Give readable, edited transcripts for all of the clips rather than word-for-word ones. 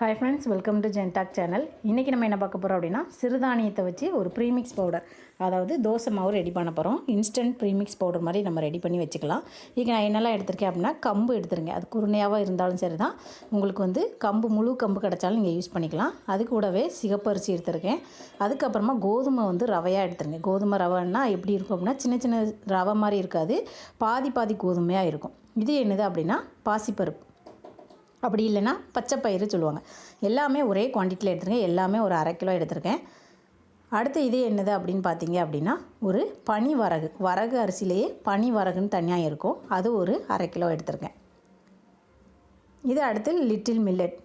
Hi friends, welcome to ஜென்டாக் channel. இன்றைக்கி நம்ம என்ன பார்க்க போகிறோம் அப்படின்னா, சிறுதானியத்தை வச்சு ஒரு ப்ரீமிக்ஸ் பவுடர், அதாவது தோசை மாவு ரெடி பண்ண போகிறோம். இன்ஸ்டன்ட் ப்ரீமிக்ஸ் பவுடர் மாதிரி நம்ம ரெடி பண்ணி வச்சுக்கலாம். இதுக்கு நான் என்னெல்லாம் எடுத்திருக்கேன் அப்படின்னா, கம்பு எடுத்துருங்க. அது குருணையாக இருந்தாலும் சரி தான். உங்களுக்கு வந்து கம்பு, முழு கம்பு கிடச்சாலும் நீங்கள் யூஸ் பண்ணிக்கலாம். அது கூடவே சிகப்பரிசி எடுத்திருக்கேன். அதுக்கப்புறமா கோதுமை வந்து ரவையாக எடுத்துருங்க. கோதுமை ரவைன்னா எப்படி இருக்கும் அப்படின்னா, சின்ன சின்ன ரவை மாதிரி இருக்காது, பாதி பாதி கோதுமையாக இருக்கும். இது என்னது அப்படின்னா பாசிப்பருப்பு, அப்படி இல்லைன்னா பச்சைப்பயிறு சொல்லுவாங்க. எல்லாமே ஒரே குவான்டிட்டியில் எடுத்துருக்கேன். எல்லாமே ஒரு 1/2 கிலோ எடுத்திருக்கேன். அடுத்து இது என்னது அப்படின்னு பார்த்தீங்க அப்படின்னா, ஒரு பனி வரகு, வரகு அரிசிலேயே பனி வரகுன்னு தனியாக இருக்கும். அது ஒரு 1/2 கிலோ எடுத்திருக்கேன். இது அடுத்து லிட்டில் மில்லட்.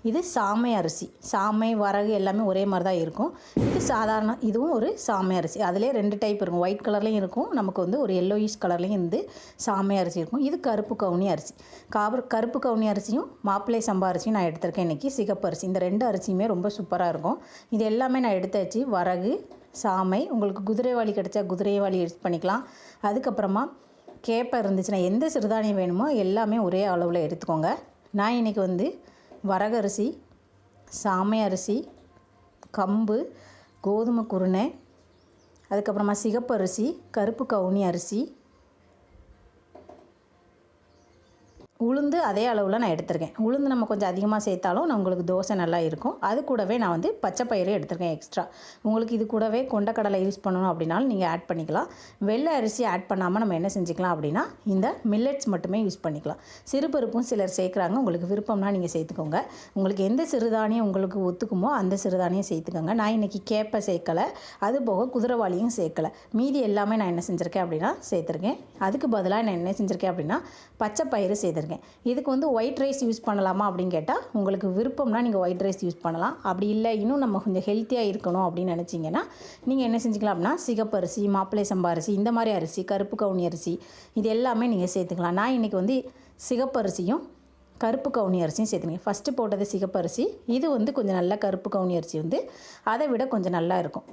இது சாமை அரிசி. சாமை வரகு எல்லாமே ஒரே மாதிரி தான் இருக்கும். இது சாதாரண, இதுவும் ஒரு சாமை அரிசி. அதிலே 2 டைப் இருக்கும். ஒயிட் கலர்லேயும் இருக்கும், நமக்கு வந்து ஒரு எல்லோயிஷ் கலர்லேயும் இருந்து சாமை அரிசி இருக்கும். இது கருப்பு கவுனி அரிசி. கருப்பு கவுனி அரிசியும் மாப்பிள்ளை சம்பா அரிசியும் நான் எடுத்திருக்கேன் இன்றைக்கி. சிகப்பு அரிசி. இந்த 2 அரிசியுமே ரொம்ப சூப்பராக இருக்கும். இது எல்லாமே நான் எடுத்தாச்சு. வரகு, சாமை, உங்களுக்கு குதிரைவாளி கிடச்சா குதிரைவாளி யூஸ் பண்ணிக்கலாம். அதுக்கப்புறமா கேப்பை இருந்துச்சுன்னா எந்த சிறுதானியம் வேணுமோ எல்லாமே ஒரே அளவில் எடுத்துக்கோங்க. நான் இன்றைக்கி வந்து வரகரிசி, சாமை அரிசி, கம்பு, கோதுமை குருணை, அதுக்கப்புறமா சிகப்பரிசி, கருப்பு கவுனி அரிசி, உளுந்து அதே அளவில் நான் எடுத்திருக்கேன். உளுந்து நம்ம கொஞ்சம் அதிகமாக சேர்த்தாலும் உங்களுக்கு தோசை நல்லா இருக்கும். அது கூடவே நான் வந்து பச்சைப்பயிறு எடுத்திருக்கேன் எக்ஸ்ட்ரா. உங்களுக்கு இது கூடவே கொண்டக்கடலை யூஸ் பண்ணணும் அப்படின்னாலும் நீங்கள் ஆட் பண்ணிக்கலாம். வெள்ளை அரிசி ஆட் பண்ணாமல் நம்ம என்ன செஞ்சுக்கலாம் அப்படின்னா, இந்த மில்லட்ஸ் மட்டுமே யூஸ் பண்ணிக்கலாம். சிறுபருப்பும் சிலர் சேர்க்குறாங்க. உங்களுக்கு விருப்பம்னா நீங்கள் சேர்த்துக்கோங்க. உங்களுக்கு எந்த சிறுதானியம் உங்களுக்கு ஒத்துக்குமோ அந்த சிறுதானியம் சேர்த்துக்கோங்க. நான் இன்றைக்கி கேப்பை சேர்க்கலை, அது போக குதிரைவாளியும் சேர்க்கலை. மீதி எல்லாமே நான் என்ன செஞ்சுருக்கேன் அப்படின்னா சேர்த்துருக்கேன். அதுக்கு பதிலாக நான் என்ன செஞ்சுருக்கேன் அப்படின்னா பச்சைப்பயிறு சேர்த்துருக்கேன். இதுக்கு வந்து ஒயிட் ரைஸ் யூஸ் பண்ணலாமா அப்படின்னு கேட்டால், உங்களுக்கு விருப்பம்னா நீங்கள் ஒயிட் ரைஸ் யூஸ் பண்ணலாம். அப்படி இல்லை, இன்னும் நம்ம கொஞ்சம் ஹெல்த்தியாக இருக்கணும் அப்படின்னு நினச்சிங்கன்னா நீங்கள் என்ன செஞ்சுக்கலாம் அப்படின்னா சிகப்பரிசி, மாப்பிள்ளை சம்பா அரிசி, இந்த மாதிரி அரிசி, கருப்பு கவுனி அரிசி, இது எல்லாமே நீங்கள் சேர்த்துக்கலாம். நான் இன்றைக்கி வந்து சிகப்பரிசியும் கருப்பு கவுனி அரிசியும் சேர்த்துக்கேன். ஃபஸ்ட்டு போட்டது சிகப்பரிசி. இது வந்து கொஞ்சம் நல்லா கருப்பு கவுனி அரிசி வந்து அதை விட கொஞ்சம் நல்லா இருக்கும்.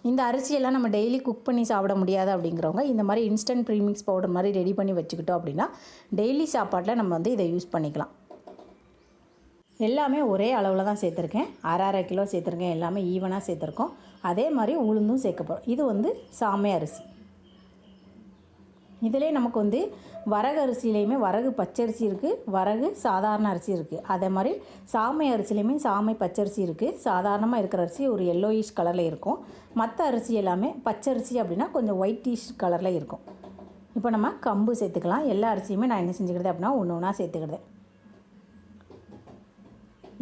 இந்த அரிசியெல்லாம் நம்ம டெய்லி குக் பண்ணி சாப்பிட முடியாது அப்படிங்கிறவங்க இந்த மாதிரி இன்ஸ்டன்ட் ப்ரீமிக்ஸ் பவுடர் மாதிரி ரெடி பண்ணி வச்சுக்கிட்டோம் அப்படின்னா டெய்லி சாப்பாட்டில் நம்ம வந்து இதை யூஸ் பண்ணிக்கலாம். எல்லாமே ஒரே அளவில் தான் சேர்த்துருக்கேன். 1/2 கிலோ சேர்த்துருக்கேன். எல்லாமே ஈவனாக சேர்த்துருக்கோம். அதே மாதிரி உளுந்தும் சேர்க்க போகிறோம். இது வந்து சாமை அரிசி. இதிலே நமக்கு வந்து வரகு அரிசியிலையுமே வரகு பச்சரிசி இருக்குது, வரகு சாதாரண அரிசி இருக்குது. அதே மாதிரி சாமை அரிசிலையுமே சாமை பச்சரிசி இருக்குது. சாதாரணமாக இருக்கிற அரிசி ஒரு எல்லோயிஷ் கலரில் இருக்கும். மற்ற அரிசி எல்லாமே பச்சரிசி அப்படின்னா கொஞ்சம் ஒயிட்டிஷ் கலரில் இருக்கும். இப்போ நம்ம கம்பு சேர்த்துக்கலாம். எல்லா அரிசியுமே நான் என்ன செஞ்சுக்கிறது அப்படின்னா ஒன்று ஒன்றா சேர்த்துக்கிறது.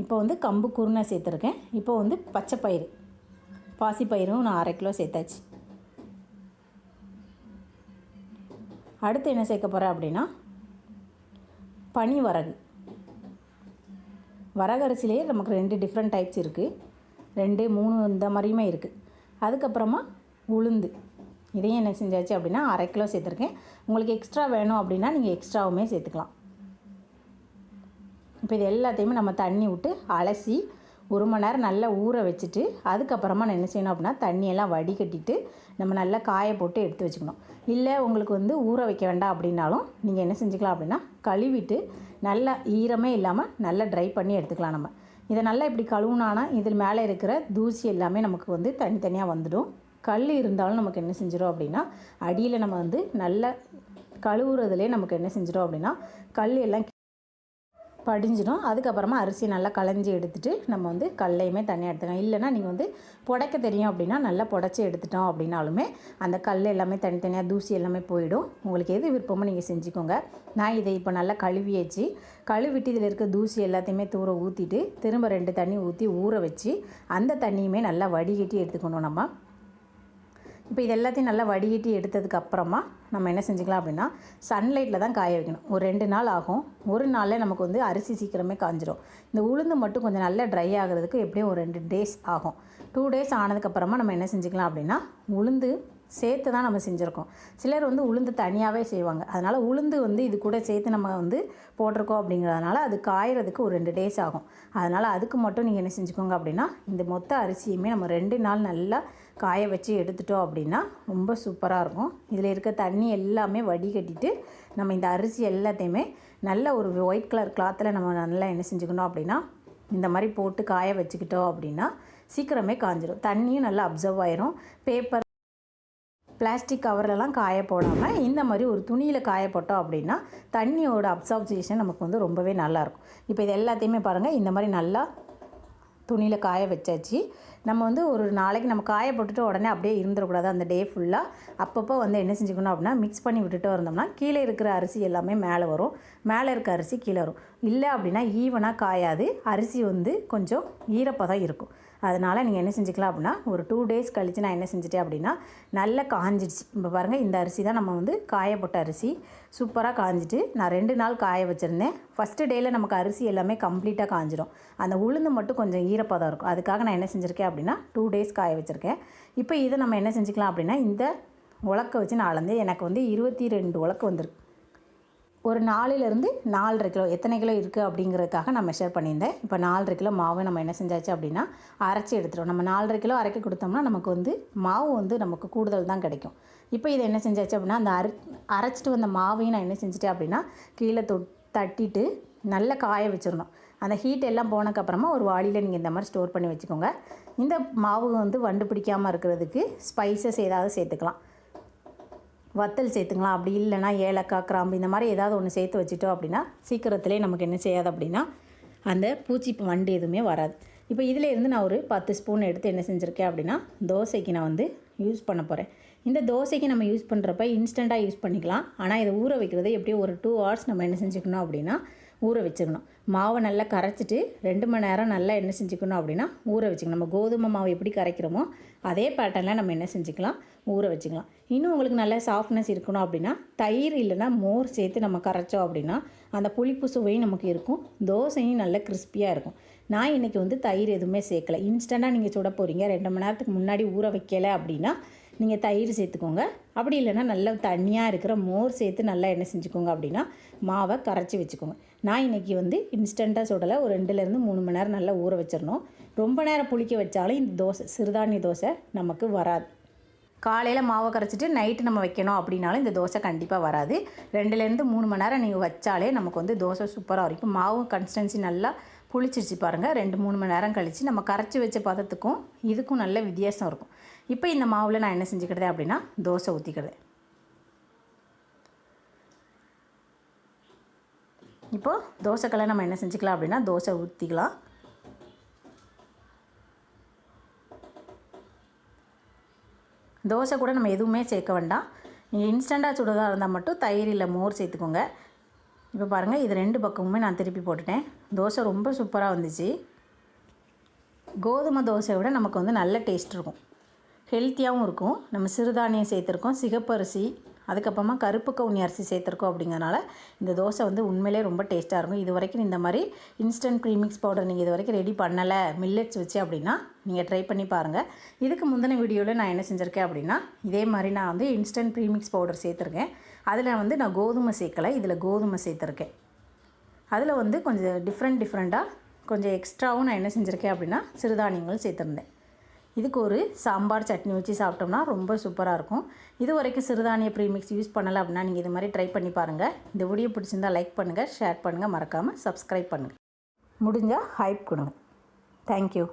இப்போ வந்து கம்பு குருணை சேர்த்துருக்கேன். இப்போ வந்து பச்சைப்பயிறு, பாசிப்பயிரும் நான் 1/2 கிலோ சேர்த்தாச்சு. அடுத்து என்ன சேர்க்க போகிறேன் அப்படின்னா பனி வரகு. வரகரிசிலேயே நமக்கு 2 டிஃப்ரெண்ட் டைப்ஸ் இருக்குது, 2, 3 இந்த மாதிரியுமே இருக்குது. அதுக்கப்புறமா உளுந்து, இதையும் என்ன செஞ்சாச்சு அப்படின்னா 1/2 கிலோ சேர்த்துருக்கேன். உங்களுக்கு எக்ஸ்ட்ரா வேணும் அப்படின்னா நீங்கள் எக்ஸ்ட்ராவுமே சேர்த்துக்கலாம். இப்போ இது எல்லாத்தையுமே நம்ம தண்ணி விட்டு அலசி 1 மணி நேரம் நல்லா ஊற வச்சுட்டு, அதுக்கப்புறமா நான் என்ன செய்யணும் அப்படின்னா தண்ணியெல்லாம் வடிகட்டிட்டு நம்ம நல்லா காய போட்டு எடுத்து வச்சுக்கணும். இல்லை உங்களுக்கு வந்து ஊற வைக்க வேண்டாம் அப்படின்னாலும் நீங்கள் என்ன செஞ்சுக்கலாம் அப்படின்னா கழுவிட்டு நல்லா ஈரமே இல்லாமல் நல்லா ட்ரை பண்ணி எடுத்துக்கலாம். நம்ம இதை நல்லா இப்படி கழுவுனானா இதில் மேலே இருக்கிற தூசி எல்லாமே நமக்கு வந்து தனித்தனியாக வந்துடும். கல் இருந்தாலும் நமக்கு என்ன செஞ்சிடும் அப்படின்னா அடியில் நம்ம வந்து நல்லா கழுவுறதுலேயே நமக்கு என்ன செஞ்சிடும் அப்படின்னா கல் எல்லாம் படிஞ்சிடும். அதுக்கப்புறமா அரிசி நல்லா களைஞ்சி எடுத்துகிட்டு நம்ம வந்து கல்லையுமே தனியாக எடுத்துக்கலாம். இல்லைனா நீங்கள் வந்து புடைக்க தெரியும் அப்படின்னா நல்லா புடச்சி எடுத்துட்டோம் அப்படின்னாலுமே அந்த கல் எல்லாமே தனித்தனியாக தூசி எல்லாமே போயிடும். உங்களுக்கு எது விருப்பமோ நீங்கள் செஞ்சுக்கோங்க. நான் இதை இப்போ நல்லா கழுவியாச்சு. கழுவிட்டு இதில் இருக்க தூசி எல்லாத்தையுமே தூர ஊற்றிட்டு திரும்ப 2 தண்ணி ஊற்றி ஊற வச்சு அந்த தண்ணியுமே நல்லா வடிகட்டி எடுத்துக்கணும். நம்ம இப்போ இது எல்லாத்தையும் நல்லா வடிகட்டி எடுத்ததுக்கப்புறமா நம்ம என்ன செஞ்சுக்கலாம் அப்படின்னா சன்லைட்டில் தான் காய வைக்கணும். ஒரு 2 நாள் ஆகும். ஒரு நாளில் நமக்கு வந்து அரிசி சீக்கிரமே காஞ்சிரும். இந்த உளுந்து மட்டும் கொஞ்சம் நல்லா ட்ரை ஆகிறதுக்கு எப்படியும் ஒரு 2 டேஸ் ஆகும். 2 டேஸ் ஆனதுக்கப்புறமா நம்ம என்ன செஞ்சுக்கலாம் அப்படின்னா உளுந்து சேர்த்து தான் நம்ம செஞ்சுருக்கோம். சிலர் வந்து உளுந்து தனியாகவே செய்வாங்க. அதனால் உளுந்து வந்து இது கூட சேர்த்து நம்ம வந்து போட்டிருக்கோம் அப்படிங்கிறதுனால அது காயறதுக்கு ஒரு 2 டேஸ் ஆகும். அதனால் அதுக்கு மட்டும் நீங்கள் என்ன செஞ்சுக்கோங்க அப்படின்னா இந்த மொத்த அரிசியுமே நம்ம 2 நாள் நல்லா காய வச்சு எடுத்துட்டோம் அப்படின்னா ரொம்ப சூப்பராக இருக்கும். இதில் இருக்க தண்ணி எல்லாமே வடிகட்டிட்டு நம்ம இந்த அரிசி எல்லாத்தையுமே நல்ல ஒரு ஒயிட் கலர் கிளாத்தில் நம்ம நல்லா என்ன செஞ்சுக்கணும் அப்படின்னா இந்த மாதிரி போட்டு காய வச்சுக்கிட்டோம் அப்படின்னா சீக்கிரமே காஞ்சிடும். தண்ணியும் நல்லா அப்சர்வ் ஆயிரும். பேப்பர் பிளாஸ்டிக் கவர்லலாம் காய போடாமல் இந்த மாதிரி ஒரு துணியில் காய போட்டோம் அப்படின்னா தண்ணியோட அப்சார்ப்ஷன் நமக்கு வந்து ரொம்பவே நல்லாயிருக்கும். இப்போ இது எல்லாத்தையுமே பாருங்கள், இந்த மாதிரி நல்லா துணியில் காய வச்சாச்சு. நம்ம வந்து ஒரு நாளைக்கு நம்ம காய போட்டுட்டு உடனே அப்படியே இருந்துடக்கூடாது. அந்த டே ஃபுல்லாக அப்பப்போ வந்து என்ன செஞ்சுக்கணும் அப்படின்னா மிக்ஸ் பண்ணி விட்டுட்டு இருந்தோம்னா கீழே இருக்கிற அரிசி எல்லாமே மேலே வரும், மேலே இருக்க அரிசி கீழே வரும். இல்லை அப்படின்னா ஈவனாக காயாது, அரிசி வந்து கொஞ்சம் ஈரப்பதம் இருக்கும். அதனால் நீங்கள் என்ன செஞ்சுக்கலாம் அப்படின்னா ஒரு 2 days கழித்து நான் என்ன செஞ்சுட்டேன் அப்படின்னா நல்லா காஞ்சிடுச்சு. இப்போ பாருங்கள், இந்த அரிசி தான் நம்ம வந்து காயப்போட்ட அரிசி. சூப்பராக காஞ்சிட்டு நான் 2 நாள் காய வச்சுருந்தேன். ஃபஸ்ட்டு டேயில் நமக்கு அரிசி எல்லாமே கம்ப்ளீட்டாக காஞ்சிடும். அந்த உளுந்து மட்டும் கொஞ்சம் ஈரப்பதம் இருக்கும். அதுக்காக நான் என்ன செஞ்சுருக்கேன் அப்படின்னா 2 days காய வச்சுருக்கேன். இப்போ இதை நம்ம என்ன செஞ்சுக்கலாம் அப்படின்னா இந்த உலக்கை வச்சு நான் அளந்து எனக்கு வந்து 22 உலக்கு வந்திருக்கு. ஒரு 4லேருந்து 4.5 கிலோ எத்தனை கிலோ இருக்குது அப்படிங்கிறதுக்காக நான் மெஷர் பண்ணியிருந்தேன். இப்போ 4.5 கிலோ மாவு நம்ம என்ன செஞ்சாச்சு அப்படின்னா அரைச்சி எடுத்துட்டோம். நம்ம 4.5 கிலோ அரைக்க கொடுத்தோம்னா நமக்கு வந்து மாவு வந்து நமக்கு கூடுதல் தான் கிடைக்கும். இப்போ இதை என்ன செஞ்சாச்சு அப்படின்னா அந்த அரைச்சிட்டு வந்த மாவையும் நான் என்ன செஞ்சுட்டேன் அப்படின்னா கீழே தட்டிட்டு நல்லா காய வச்சிடணும். அந்த ஹீட் எல்லாம் போனதுக்கப்புறமா ஒரு வாளியில் நீங்கள் இந்த மாதிரி ஸ்டோர் பண்ணி வச்சுக்கோங்க. இந்த மாவு வந்து வண்டு பிடிக்காமல் இருக்கிறதுக்கு ஸ்பைசஸ் ஏதாவது சேர்த்துக்கலாம். வத்தல் சேர்த்துக்கலாம், அப்படி இல்லைனா ஏலக்காய், கிராம்பு இந்த மாதிரி ஏதாவது ஒன்று சேர்த்து வச்சுட்டோம் அப்படின்னா சீக்கிரத்திலே நமக்கு என்ன செய்யாது அப்படின்னா அந்த பூச்சி வண்டு எதுவுமே வராது. இப்போ இதில் இருந்து நான் ஒரு 10 ஸ்பூன் எடுத்து என்ன செஞ்சுருக்கேன் அப்படின்னா தோசைக்கு நான் வந்து யூஸ் பண்ண போகிறேன். இந்த தோசைக்கு நம்ம யூஸ் பண்ணுறப்ப இன்ஸ்டண்ட்டாக யூஸ் பண்ணிக்கலாம். ஆனால் இதை ஊற வைக்கிறது எப்படியும் ஒரு 2 hours நம்ம என்ன செஞ்சுக்கணும் அப்படின்னா ஊற வச்சுக்கணும். மாவை நல்லா கரைச்சிட்டு 2 மணி நேரம் நல்லா என்ன செஞ்சுக்கணும் அப்படின்னா ஊற வச்சுக்கணும். நம்ம கோதுமை மாவு எப்படி கரைக்கிறோமோ அதே பேட்டர்னில் நம்ம என்ன செஞ்சுக்கலாம் ஊற வச்சுக்கலாம். இன்னும் உங்களுக்கு நல்ல சாஃப்ட்னஸ் இருக்கணும் அப்படின்னா தயிர் இல்லைனா மோர் சேர்த்து நம்ம கரைச்சோம் அப்படின்னா அந்த புளிப்பு சுவையும் நமக்கு இருக்கும், தோசையும் நல்ல கிறிஸ்பியாக இருக்கும். நான் இன்றைக்கி வந்து தயிர் எதுவுமே சேர்க்கலை. இன்ஸ்டண்ட்டாக நீங்கள் சுட போகிறீங்க, 2 மணி நேரத்துக்கு முன்னாடி ஊற வைக்கலை அப்படின்னா நீங்கள் தயிர் சேர்த்துக்கோங்க. அப்படி இல்லைன்னா நல்லா தண்ணியாக இருக்கிற மோர் சேர்த்து நல்லா என்ன செஞ்சுக்கோங்க அப்படின்னா மாவை கரைச்சி வச்சுக்கோங்க. நான் இன்றைக்கி வந்து இன்ஸ்டண்ட்டாக சுடலை, ஒரு 2லேருந்து 3 மணி நேரம் நல்லா ஊற வச்சிடணும். ரொம்ப நேரம் புளிக்க வச்சாலும் இந்த தோசை சிறுதானிய தோசை நமக்கு வராது. காலையில் மாவை கரைச்சிட்டு நைட்டு நம்ம வைக்கணும் அப்படின்னாலும் இந்த தோசை கண்டிப்பாக வராது. 2லேருந்து 3 மணி நேரம் நீங்கள் வச்சாலே நமக்கு வந்து தோசை சூப்பராக இருக்கும். மாவு கன்சிஸ்டன்சி நல்லா புளிச்சிருச்சு பாருங்கள். 2-3 மணி நேரம் கழித்து நம்ம கரைச்சி வச்ச பதத்துக்கும் இதுக்கும் நல்ல வித்தியாசம் இருக்கும். இப்போ இந்த மாவில் நான் என்ன செஞ்சுக்கிட்டேன் அப்படின்னா தோசை ஊற்றிக்கிறேன். இப்போது தோசைக்கெல்லாம் நம்ம என்ன செஞ்சுக்கலாம் அப்படின்னா தோசை ஊற்றிக்கலாம். தோசை கூட நம்ம எதுவுமே சேர்க்க வேண்டாம். நீங்கள் இன்ஸ்டண்ட்டாக சுடுறதாக இருந்தால் மட்டும் தயிர் இல்லை மோர் சேர்த்துக்கோங்க. இப்போ பாருங்கள், இது 2 பக்கமுமே நான் திருப்பி போட்டுட்டேன். தோசை ரொம்ப சூப்பராக வந்துச்சு. கோதுமை தோசையை விட நமக்கு வந்து நல்ல டேஸ்ட் இருக்கும், ஹெல்த்தியாகவும் இருக்கும். நம்ம சிறுதானியம் சேர்த்துருக்கோம், சிகப்பரிசி, அதுக்கப்புறமா கருப்பு கவுனி அரிசி சேர்த்துருக்கோம். அப்படிங்கிறனால இந்த தோசை வந்து உண்மையிலே ரொம்ப டேஸ்ட்டாக இருக்கும். இது வரைக்கும் இந்த மாதிரி இன்ஸ்டன்ட் ப்ரீமிக்ஸ் பவுடர் நீங்கள் இது வரைக்கும் ரெடி பண்ணலை மில்லட்ஸ் வச்சு அப்படின்னா நீங்கள் ட்ரை பண்ணி பாருங்கள். இதுக்கு முந்தின வீடியோவில் நான் என்ன செஞ்சுருக்கேன் அப்படின்னா இதே மாதிரி நான் வந்து இன்ஸ்டன்ட் ப்ரீமிக்ஸ் பவுடர் சேர்த்துருக்கேன். அதில் வந்து நான் கோதுமை சேர்க்கலை, இதில் கோதுமை சேர்த்துருக்கேன். அதில் வந்து கொஞ்சம் டிஃப்ரெண்ட்டாக கொஞ்சம் எக்ஸ்ட்ராவும் நான் என்ன செஞ்சுருக்கேன் அப்படின்னா சிறுதானியங்கள் சேர்த்துருந்தேன். இதுக்கு ஒரு சாம்பார் சட்னி வச்சு சாப்பிட்டோம்னா ரொம்ப சூப்பராக இருக்கும். இது வரைக்கும் சிறுதானிய ப்ரீமிக்ஸ் யூஸ் பண்ணலை அப்படின்னா நீங்கள் இது மாதிரி ட்ரை பண்ணி பாருங்கள். இந்த வீடியோ பிடிச்சிருந்தால் லைக் பண்ணுங்கள், ஷேர் பண்ணுங்கள், மறக்காமல் சப்ஸ்கிரைப் பண்ணுங்கள், முடிஞ்சால் ஹைப் கொடுங்க. தேங்க்யூ.